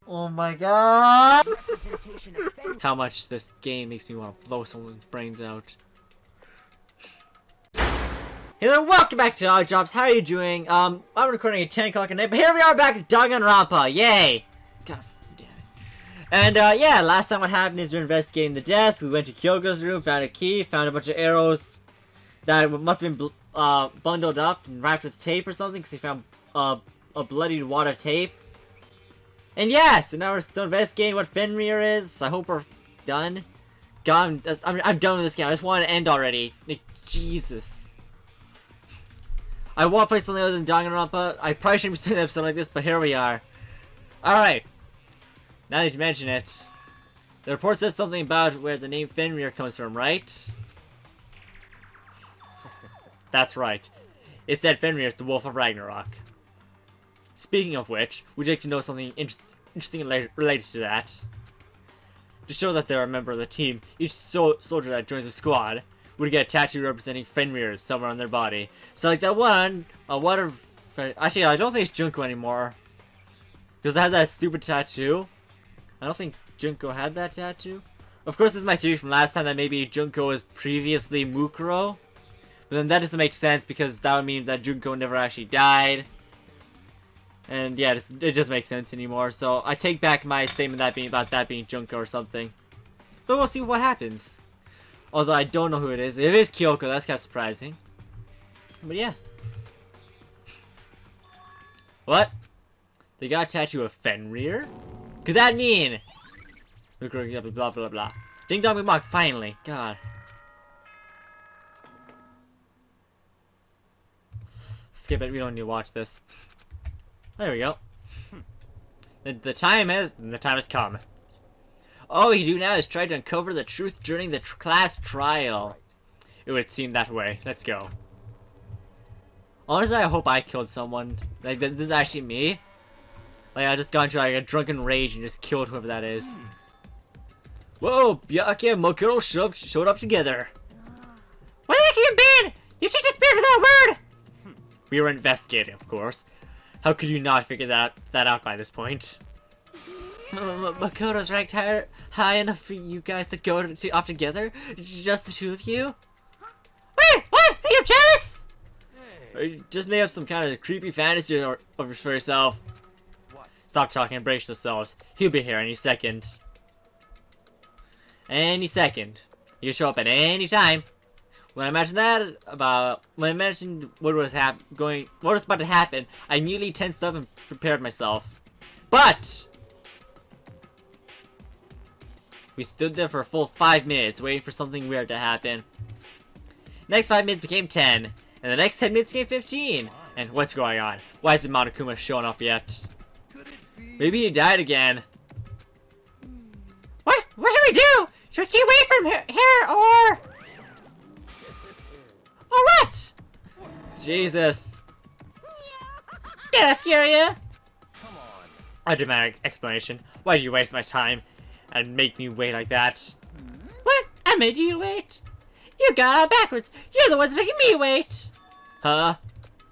Oh my god! How much this game makes me want to blow someone's brains out. Hey there, welcome back to Dog Jobs. How are you doing? I'm recording at 10 o'clock at night, but here we are back with Danganronpa. Yay! God damn it. And yeah, last time what happened is we're investigating the death. We went to Kyoko's room, found a key, found a bunch of arrows that must have been bundled up and wrapped with tape or something, because he found a bloodied wad of tape. And yeah, so now we're still investigating what Fenrir is. I hope we're done. God, I'm done with this game. I just want it to end already. Like, Jesus. I want to play something other than Danganronpa. I probably shouldn't be doing an episode like this, but here we are. Alright. Now that you mention it, the report says something about where the name Fenrir comes from, right? That's right. It said Fenrir is the Wolf of Ragnarok. Speaking of which, would you like to know something interesting related to that? To show that they're a member of the team, each soldier that joins the squad would get a tattoo representing Fenrir somewhere on their body. So like that one, actually I don't think it's Junko anymore. Because it had that stupid tattoo. I don't think Junko had that tattoo. Of course this is my theory from last time that maybe Junko was previously Mukuro. But then that doesn't make sense because that would mean that Junko never actually died. And yeah, it doesn't make sense anymore. So I take back my statement about that being Junko or something. But we'll see what happens. Although I don't know who it is. It is Kyoko. That's kind of surprising. But yeah. What? They got a tattoo of Fenrir? Could that mean? Blah blah blah. Ding dong bing bong. Finally. God. Skip it. We don't need to watch this. There we go. The time has come. All we do now is try to uncover the truth during the class trial. It would seem that way. Let's go. Honestly, I hope I killed someone. Like, this is actually me. Like, I just got into like a drunken rage and just killed whoever that is. Whoa, Byakuya and Mokuro showed up together. Where the heck have you been? You should just disappeared without a word! We were investigating, of course. How could you not figure that out by this point? Makoto's ranked high enough for you guys to go off together? Just the two of you? Wait, what? Are you jealous? Hey. Or you just made up some kind of creepy fantasy for yourself. What? Stop talking and brace yourselves. He'll be here any second. Any second. He'll show up at any time. When I mentioned what was about to happen, I immediately tensed up and prepared myself. But we stood there for a full 5 minutes, waiting for something weird to happen. Next 5 minutes became 10, and the next 10 minutes became 15. And what's going on? Why isn't Monokuma showing up yet? Maybe he died again. What? What should we do? Should we keep away from here, or? Or what? Jesus. Did I scare you? Come on. A dramatic explanation. Why do you waste my time and make me wait like that? What? I made you wait? You got it backwards. You're the ones making me wait. Huh?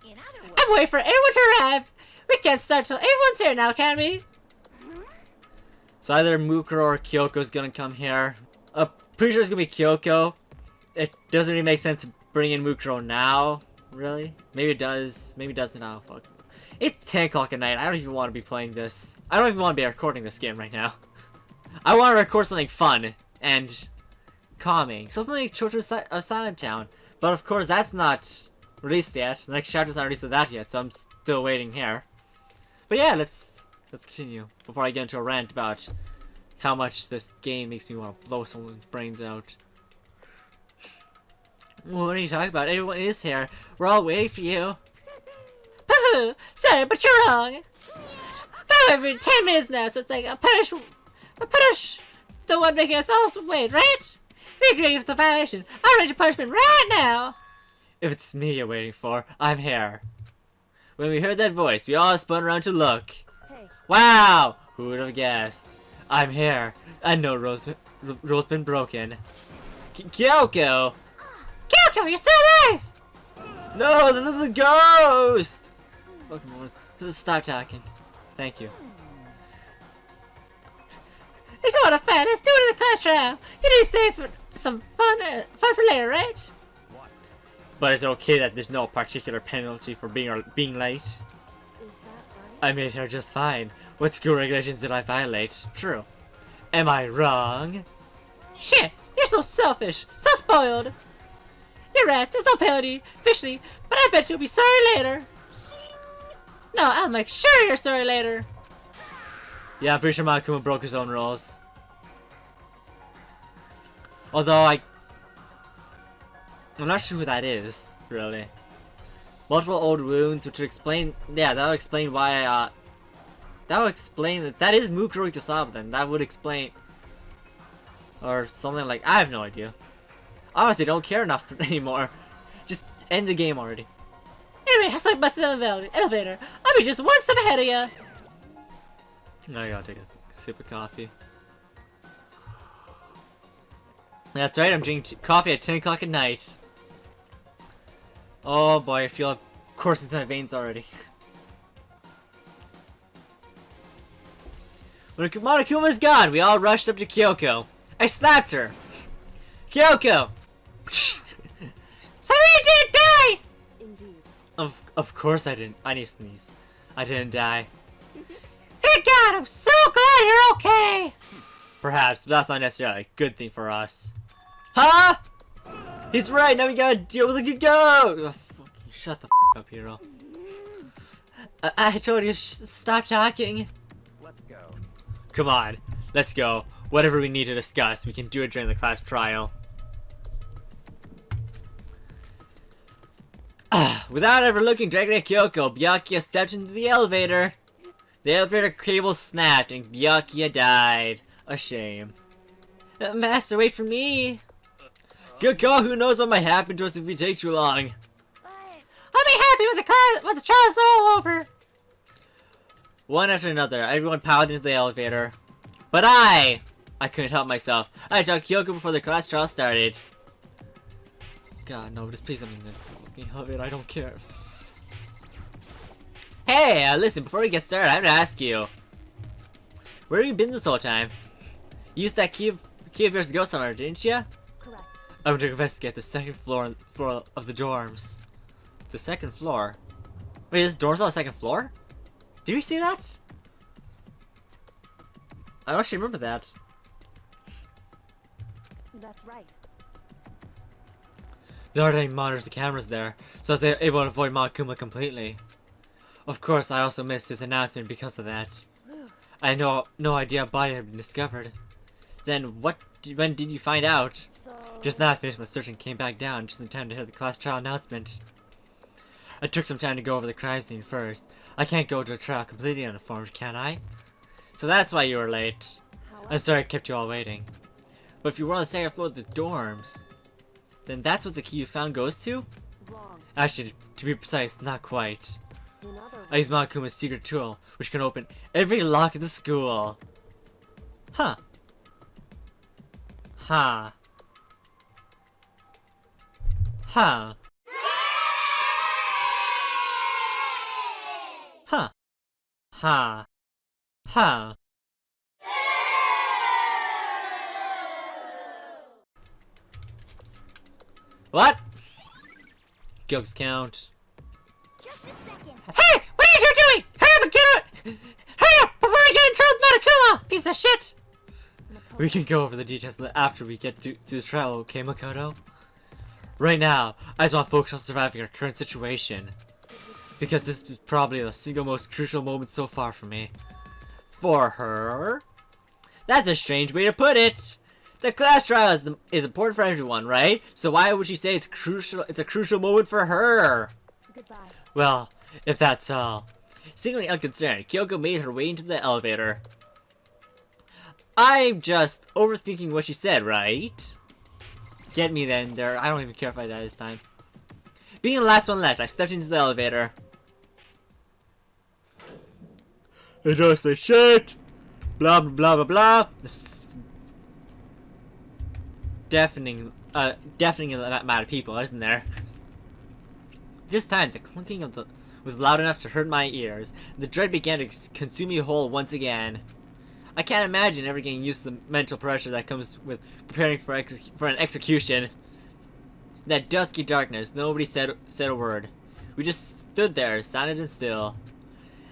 I'm waiting for everyone to arrive. We can't start till everyone's here now, can we? So either Mukuro or Kyoko's gonna come here. Pretty sure it's gonna be Kyoko. It doesn't really make sense to bring in Mukuro now. Really? Maybe it does. Maybe it doesn't now. Fuck. It's 10 o'clock at night. I don't even want to be playing this. I don't even want to be recording this game right now. I want to record something fun and calming. Something like Children's of Silent Town. But of course that's not released yet. The next chapter's not released of that yet, so I'm still waiting here. But yeah, let's continue before I get into a rant about how much this game makes me want to blow someone's brains out. What are you talking about? Everyone is here. We're all waiting for you. Pooh! Sorry, but you're wrong. Been every 10 minutes now, so it's like a punish the one making us all wait, right? We agree with the violation. I'll arrange a punishment right now. If it's me you're waiting for, I'm here. When we heard that voice, we all spun around to look. Hey. Wow! Who would have guessed? I'm here. I know rules been broken. Kyoko! Kyoko, you're still alive! No, this is a ghost! Fucking just stop talking. Thank you. If you want to fight, let's do it in the class trial. You need to save some fun for later, right? What? But is it okay that there's no particular penalty for being late? Is that right? I made her just fine. What school regulations did I violate? True. Am I wrong? Shit! You're so selfish! So spoiled! You're right, there's no penalty, officially, but I bet you'll be sorry later. No, I'm like, sure you're sorry later. Yeah, I'm pretty sure Monokuma broke his own rules. Although, I'm not sure who that is, really. Multiple old wounds, which would explain, yeah, that'll explain why, that'll explain that is Mukuro Ikasaba then. That would explain, or something like, I have no idea. Honestly, don't care enough anymore. Just end the game already. Anyway, I saw bus elevator. I'll be just one step ahead of ya. Now I gotta take a sip of coffee. That's right, I'm drinking coffee at 10 o'clock at night. Oh boy, I feel it coursing through my veins already. When Monokuma's gone, we all rushed up to Kyoko. I slapped her. Kyoko! So you didn't die! Indeed. Of course I didn't. I need to sneeze. I didn't die. Thank God! I'm so glad you're okay! Perhaps, but that's not necessarily a good thing for us. Huh? He's right, now we gotta deal with a good go! Oh, fucking shut the up, hero. I told you, stop talking. Let's go. Come on, let's go. Whatever we need to discuss, we can do it during the class trial. Without ever looking directly at Kyoko, Byakuya stepped into the elevator. The elevator cable snapped and Byakuya died. A shame. Master, wait for me. Good call, who knows what might happen to us if we take too long. I'll be happy when the trial's all over. One after another, everyone piled into the elevator. But I couldn't help myself. I shot Kyoko before the class trial started. God, no, just please let me in the fucking elevator, I don't care. Hey, listen, before we get started, I have to ask you. Where have you been this whole time? You used that key of yours to go somewhere, didn't you? Correct. I went to investigate the second floor of the dorms. The second floor? Wait, is dorms on the second floor? Did we see that? I don't actually remember that. That's right. The already monitors the cameras there, so I was able to avoid Monokuma completely. Of course, I also missed his announcement because of that. I had no idea a body had been discovered. Then when did you find out? So... Just now I finished my search and came back down just in time to hear the class trial announcement. I took some time to go over the crime scene first. I can't go to a trial completely uninformed, can I? So that's why you were late. I'm sorry I kept you all waiting. But if you were on the second floor of the dorms, then that's what the key you found goes to? Wrong. Actually, to be precise, not quite. In other I used Monokuma's secret tool, which can open every lock in the school. Huh. Huh. Huh. Huh. Huh. Huh. What? Ghost count. Just a second. Hey! What are you doing? Hurry up and get it! Hurry up before I get in trouble with Monokuma! Piece of shit! We can go over the details after we get through the trial, okay, Makoto? Right now, I just want to focus on surviving our current situation. Because this is probably the single most crucial moment so far for me. For her? That's a strange way to put it! The class trial is important for everyone, right? So why would she say it's crucial? It's a crucial moment for her. Goodbye. Well, if that's all. Seemingly unconcerned, Kyoko made her way into the elevator. I'm just overthinking what she said, right? Get me then, there. I don't even care if I die this time. Being the last one left, I stepped into the elevator. I don't say shit. Blah blah blah blah blah. Deafening amount of people, isn't there? This time, the clunking of was loud enough to hurt my ears. The dread began to consume me whole once again. I can't imagine ever getting used to the mental pressure that comes with preparing for an execution. That dusky darkness, nobody said a word. We just stood there, silent and still.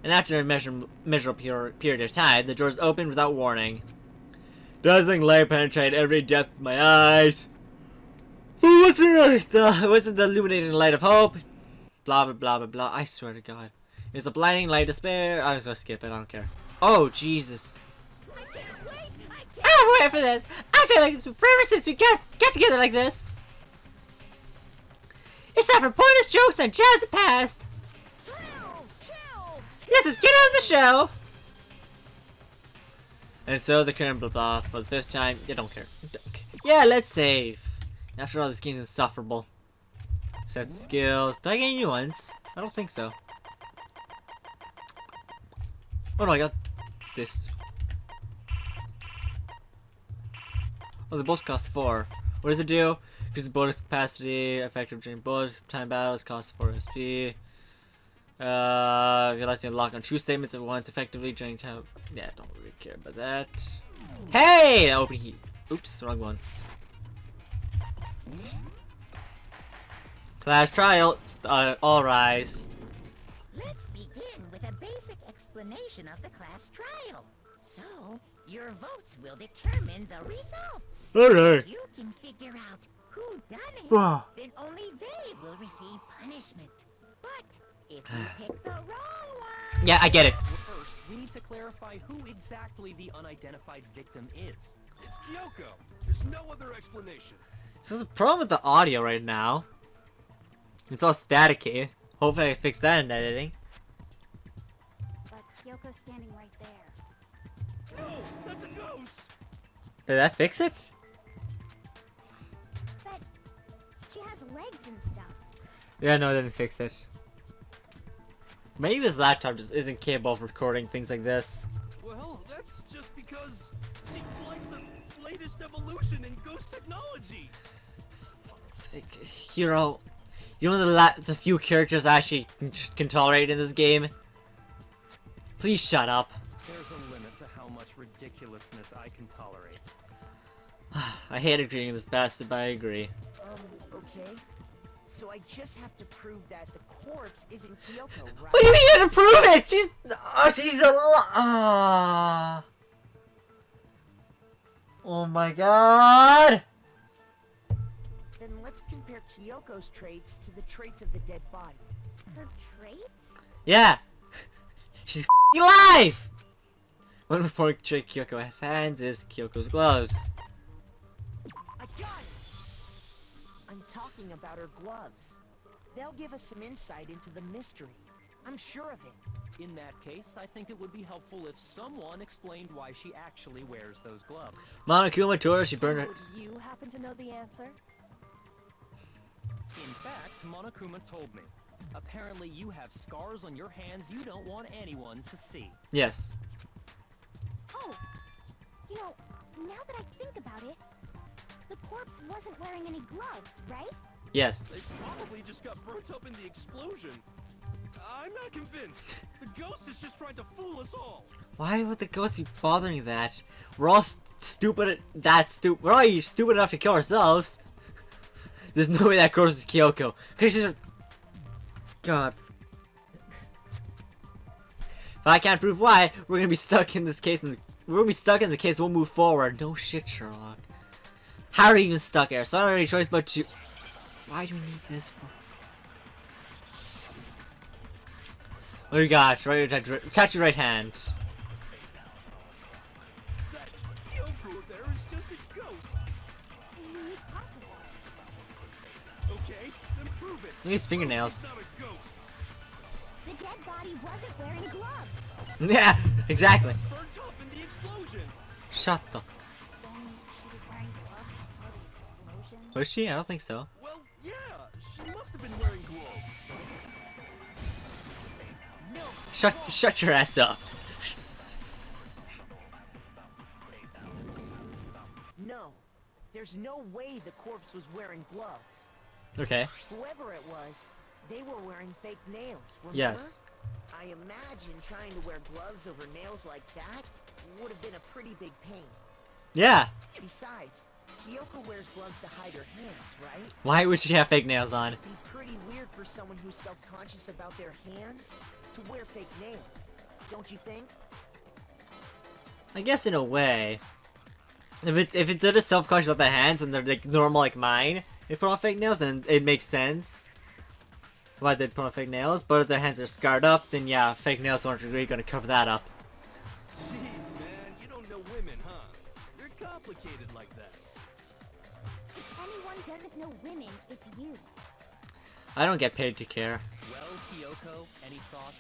And after a measurable period of time, the doors opened without warning. Dazzling light penetrated every depth of my eyes. It wasn't the illuminating light of hope. Blah blah blah blah blah. I swear to God, it's a blinding light of despair. I was gonna skip it. I don't care. Oh Jesus! I can't wait! I I'm waiting for this. I feel like it's forever since we got together like this. It's time for pointless jokes and jazz the past. Chills! Let's just get on with the show. And so the current blah blah for the 5th time. Yeah, don't care. Yeah, let's save. After all, this game's insufferable. Set skills. Do I get any new ones? I don't think so. Oh no, I got this. Oh, they both cost 4. What does it do? Increases bonus capacity, effective during bullet time battles, cost 4 SP. Realize you unlock on true statements at once effectively during time. Yeah, don't really care about that. Hey! Open heat. Oops, wrong one. Class trial. All rise. Let's begin with a basic explanation of the class trial. So, your votes will determine the results. Alright. You can figure out who done it, Wow. then only they will receive punishment. But if you pick the wrong one... Yeah, I get it. First, we need to clarify who exactly the unidentified victim is. It's Kyoko. There's no other explanation. So there's a problem with the audio right now. It's all staticky. Hopefully I can fix that in editing. But Kyoko's standing right there. No, that's a ghost. Did that fix it? But she has legs and stuff. Yeah, no, it didn't fix it. Maybe his laptop just isn't capable of recording things like this. Well, that's just because she's like the latest evolution in ghost technology. It's like, Hero, you know the few characters I actually can tolerate in this game? Please shut up. There's a limit to how much ridiculousness I can tolerate. I hate agreeing with this bastard, but I agree. Okay. So I just have to prove that the corpse isn't Kyoko, right? What do you mean you have to prove it? She's alive. Oh my God! Then let's compare Kyoko's traits to the traits of the dead body. Her traits? Yeah. She's f***ing alive! One important trait Kyoko has hands is Kyoko's gloves. I got it! I'm talking about her gloves. They'll give us some insight into the mystery. I'm sure of it. In that case, I think it would be helpful if someone explained why she actually wears those gloves. Monokuma told her she burned her. Would you happen to know the answer? In fact, Monokuma told me. Apparently you have scars on your hands you don't want anyone to see. Yes. Oh, you know, now that I think about it, the corpse wasn't wearing any gloves, right? Yes. They probably just got burnt up in the explosion. I'm not convinced. The ghost is just trying to fool us all. Why would the ghost be bothering that? We're all stupid. We're all stupid enough to kill ourselves. There's no way that ghost is Kyoko. Cause she's. God. If I can't prove why, we're gonna be stuck in this case, and we're gonna be stuck in the case. We'll move forward. No shit, Sherlock. How are you even stuck here? So I don't have any choice but to. Why do we need this for? What do you got? Touch your right hand. That Kyoko there is just a ghost. Impossible. Okay, then prove it. Look at his fingernails. It's not a ghost. The dead body wasn't wearing gloves. Yeah, exactly. Burnt up in the explosion. Shut the. Then she was wearing gloves before the explosion. Was she? I don't think so. Well, yeah, she must have been wearing gloves. Shut your ass up. No. There's no way the corpse was wearing gloves. Okay. Whoever it was, they were wearing fake nails, remember? Yes. I imagine trying to wear gloves over nails like that would have been a pretty big pain. Yeah. Besides, Kyoko wears gloves to hide her hands, right? Why would she have fake nails on? It'd be pretty weird for someone who's self-conscious about their hands to wear fake nails. Don't you think? I guess in a way. If it's just self-conscious about their hands and they're like normal like mine, they put on fake nails, then it makes sense why they'd put on fake nails. But if their hands are scarred up, then yeah, fake nails aren't really gonna cover that up. Jeez, man, you don't know women, huh? They're complicated like that. If anyone doesn't know women, it's you. I don't get paid to care. Well, Kyoko, any thoughts?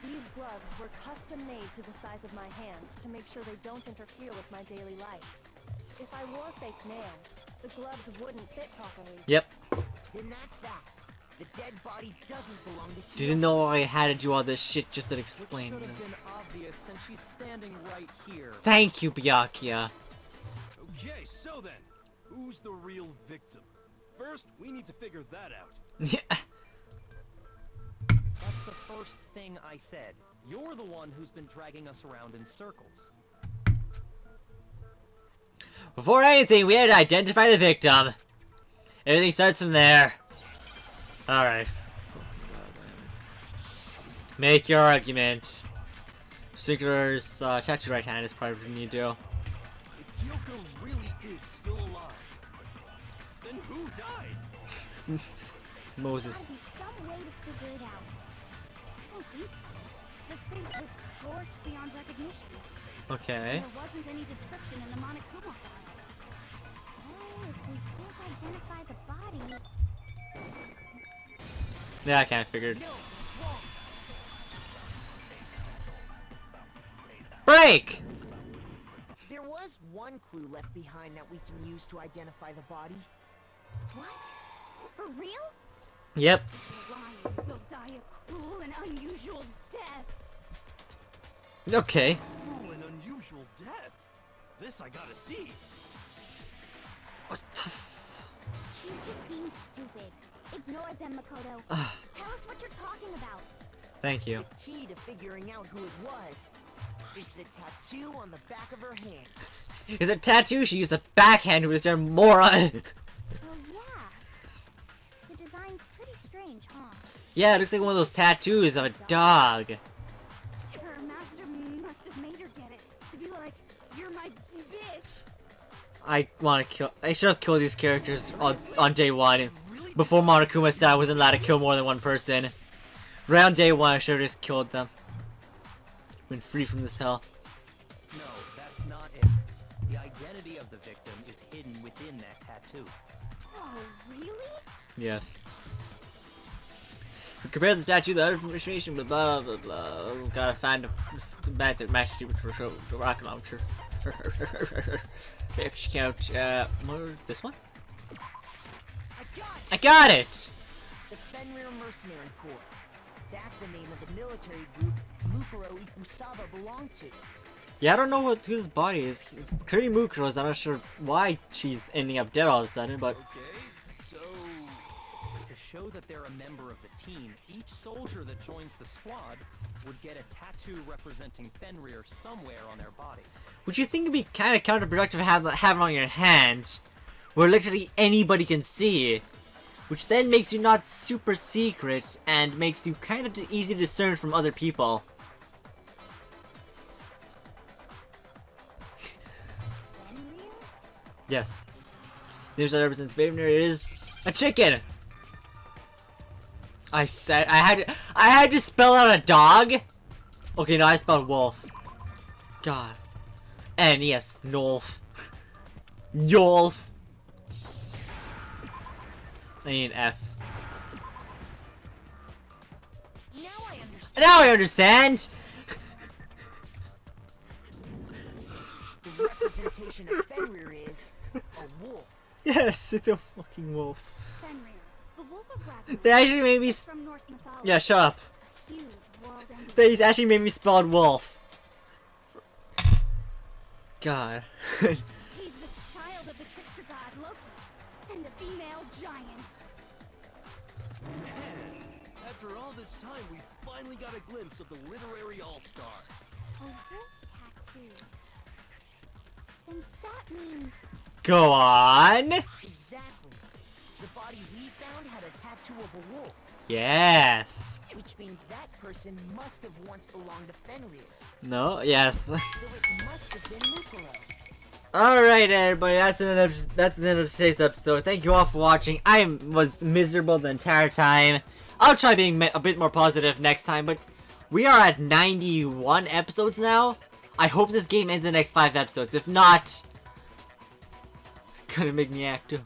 These gloves were custom made to the size of my hands to make sure they don't interfere with my daily life. If I wore fake nails, the gloves wouldn't fit properly. Yep. Then that's that. The dead body doesn't belong to Kyoko. Didn't know I had to do all this shit just to Which explain should it. have been obvious since she's standing right here. Thank you, Byakuya. Okay, so then, who's the real victim? First, we need to figure that out. Yeah. That's the first thing I said. You're the one who's been dragging us around in circles. Before anything, we had to identify the victim. Everything starts from there. Alright. Make your argument. Particular's tattoo right hand is probably what you need to do. If Kyoko really is still alive, then who died? Moses. Gotta be some way to figure it out. I don't think so. The face was scorched beyond recognition. Okay. There wasn't any description in the Monokuma file. Oh, if we can't identify the body... Yeah, I kind of figured. Break! There was one clue left behind that we can use to identify the body. What? For real? Yep. Ryan will die a cruel and unusual death. Okay. Oh, an unusual death. This I gotta see. What the f... She's just being stupid. Ignore them, Makoto. Tell us what you're talking about. Thank you. The key to figuring out who it was is the tattoo on the back of her hand. Is a tattoo? She used a backhand who was there moron. Oh, yeah. The design's pretty strange, huh? Yeah, it looks like one of those tattoos of a dog. Her master must have made her get it. To be like, you're my bitch. I want to kill... I should have killed these characters on day one. Before Monokuma said I wasn't allowed to kill more than one person. Right on day one, I should have just killed them. Been free from this hell. No, that's not it. The identity of the victim is hidden within that tattoo. Oh, really? Yes. Compare the tattoo to the other information, blah blah blah blah. We gotta find the match that matches to the rocket launcher. Count. This one? I got it! The Fenrir Mercenary Corps. That's the name of the military group Mukuro Ikusaba belonged to. Yeah, I don't know whose body is. It's pretty Mukuro's. I'm not sure why she's ending up dead all of a sudden, but Okay, so To show that they're a member of the team, each soldier that joins the squad would get a tattoo representing Fenrir somewhere on their body. would you think it'd be kind of counterproductive to have it on your hand, where literally anybody can see, which then makes you not super secret and makes you kind of easy to discern from other people. Fenrir? Yes. There's that represents Fenrir is a chicken. I said I had to spell out a dog. Okay, no, I spelled wolf. God. And yes, Nolf. Yolf. I need an F. Now I understand. The representation of Fenrir is a wolf. Yes, it's a fucking wolf. Fenrir, the wolf of Ragnarok. They actually made me. From Norse mythology. Yeah, shut up. A huge world-ending. They actually made me spell wolf. God. He's the child of the trickster god Loki and the female giant. man, after all this time, we finally got a glimpse of the literary all-star. A wolf tattoo. Please. Go on. Exactly. The body we found had a tattoo of a wolf, Yes. which means that person must have once belonged to Fenrir. No. Yes. So it must have been Lucaro. Alright, everybody, that's the end of today's episode. Thank you all for watching. I was miserable the entire time. I'll try being a bit more positive next time, but we are at 91 episodes now. I hope this game ends in the next 5 episodes. If not, it's gonna make me act up.